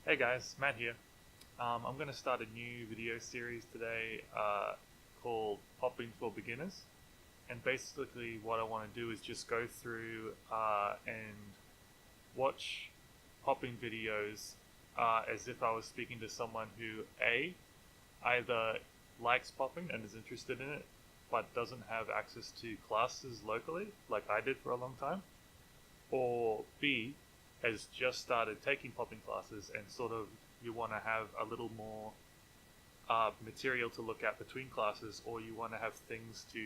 Hey guys, Matt here. I'm going to start a new video series today called Popping for Beginners. And basically what I want to do is just go through and watch popping videos as if I was speaking to someone who either likes popping and is interested in it, but doesn't have access to classes locally, like I did for a long time, or B, has just started taking popping classes and sort of you want to have a little more material to look at between classes, or you want to have things to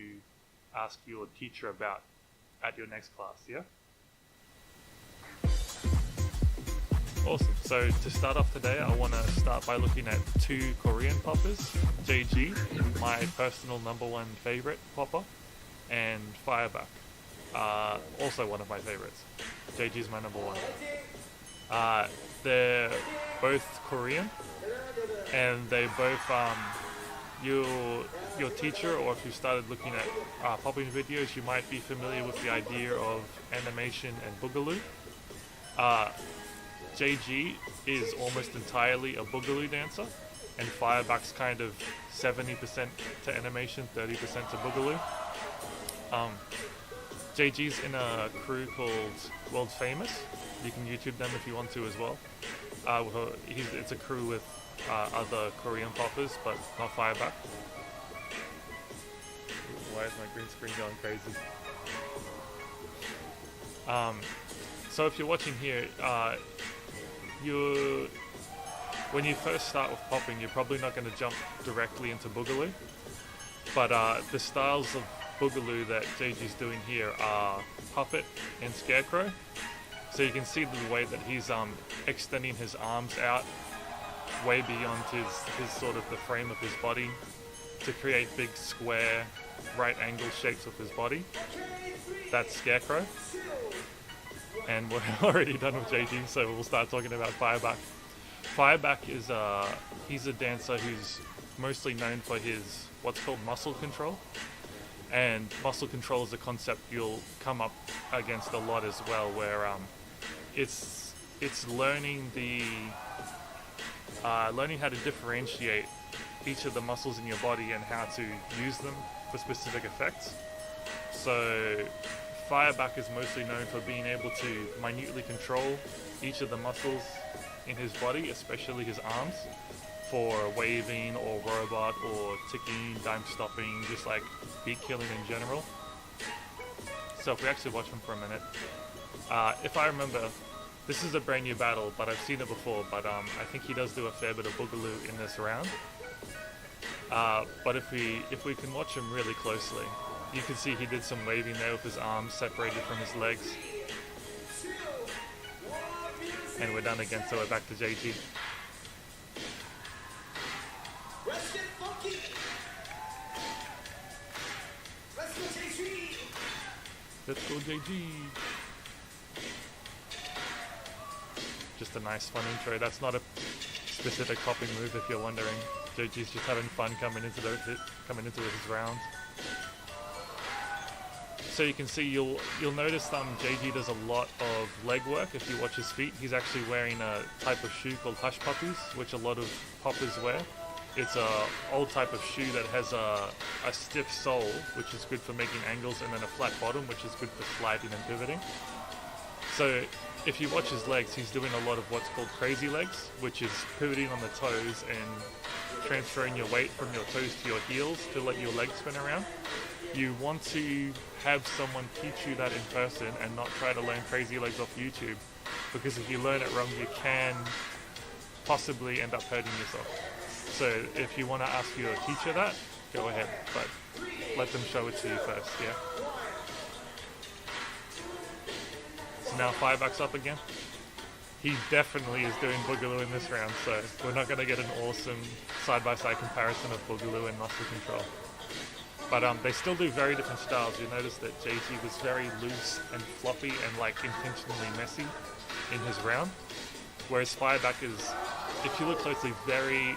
ask your teacher about at your next class, yeah? Awesome. So to start off today, I want to start by looking at two Korean poppers, Jaygee, my personal #1 favorite popper, and Firebac, also one of my favorites. Jaygee's my #1. They're both Korean, and they both your teacher, or if you started looking at popping videos, you might be familiar with the idea of animation and boogaloo. Jaygee is almost entirely a boogaloo dancer, and Firebac's kind of 70% to animation, 30% to boogaloo. Jaygee's in a crew called World Famous. You can YouTube them if you want to as well. It's a crew with other Korean poppers, but not Firebac. Why is my green screen going crazy? So if you're watching here, when you first start with popping, you're probably not going to jump directly into boogaloo. But the styles of boogaloo that Jaygee's doing here are puppet and scarecrow. So you can see the way that he's extending his arms out way beyond his sort of the frame of his body to create big square right angle shapes with his body. That's scarecrow. And we're already done with Jaygee, so we'll start talking about Firebac. Firebac is he's a dancer who's mostly known for his what's called muscle control. And muscle control is a concept you'll come up against a lot as well, where it's learning learning how to differentiate each of the muscles in your body and how to use them for specific effects. So Firebac is mostly known for being able to minutely control each of the muscles in his body, especially his arms, for waving or robot or ticking, dime stopping, just like beat killing in general. So if we actually watch him for a minute, if I remember, this is a brand new battle, but I've seen it before, but I think he does do a fair bit of boogaloo in this round. But if we can watch him really closely, you can see he did some waving there with his arms separated from his legs. And we're done again, so we're back to Jaygee. Let's go Jaygee. Just a nice fun intro. That's not a specific popping move if you're wondering. Jaygee's just having fun coming into his round. So you can see you'll notice Jaygee does a lot of leg work. If you watch his feet, he's actually wearing a type of shoe called hush puppies, which a lot of poppers wear. It's a old type of shoe that has a stiff sole, which is good for making angles, and then a flat bottom, which is good for sliding and pivoting. So if you watch his legs, he's doing a lot of what's called crazy legs, which is pivoting on the toes and transferring your weight from your toes to your heels to let your legs spin around. You want to have someone teach you that in person and not try to learn crazy legs off YouTube, because if you learn it wrong, you can possibly end up hurting yourself. So if you want to ask your teacher that, go ahead, but let them show it to you first, yeah? So now Firebac's up again. He definitely is doing boogaloo in this round, so we're not going to get an awesome side-by-side comparison of boogaloo and muscle control. But they still do very different styles. You notice that Jaygee was very loose and floppy and like intentionally messy in his round, whereas Firebac is, if you look closely, very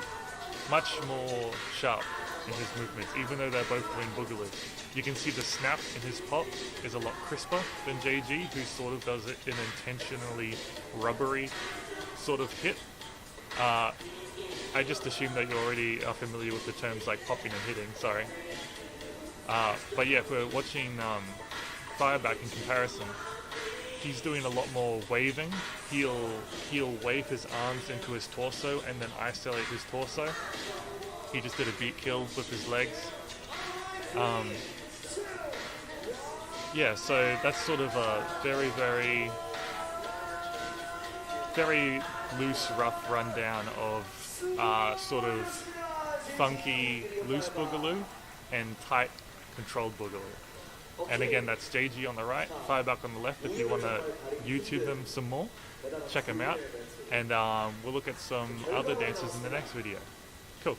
much more sharp in his movements, even though they're both doing boogaloo. You can see the snap in his pop is a lot crisper than Jaygee, who sort of does it in an intentionally rubbery sort of hit. I just assumed that you already are familiar with the terms like popping and hitting, sorry. But yeah, if we're watching Firebac in comparison, he's doing a lot more waving. He'll wave his arms into his torso and then isolate his torso. He just did a beat kill with his legs. Yeah, so that's sort of a very, very, very loose, rough rundown of sort of funky, loose boogaloo and tight, controlled boogaloo. And again, that's Jaygee on the right, Firebac on the left. If you want to YouTube them some more, check them out. And we'll look at some other dances in the next video. Cool.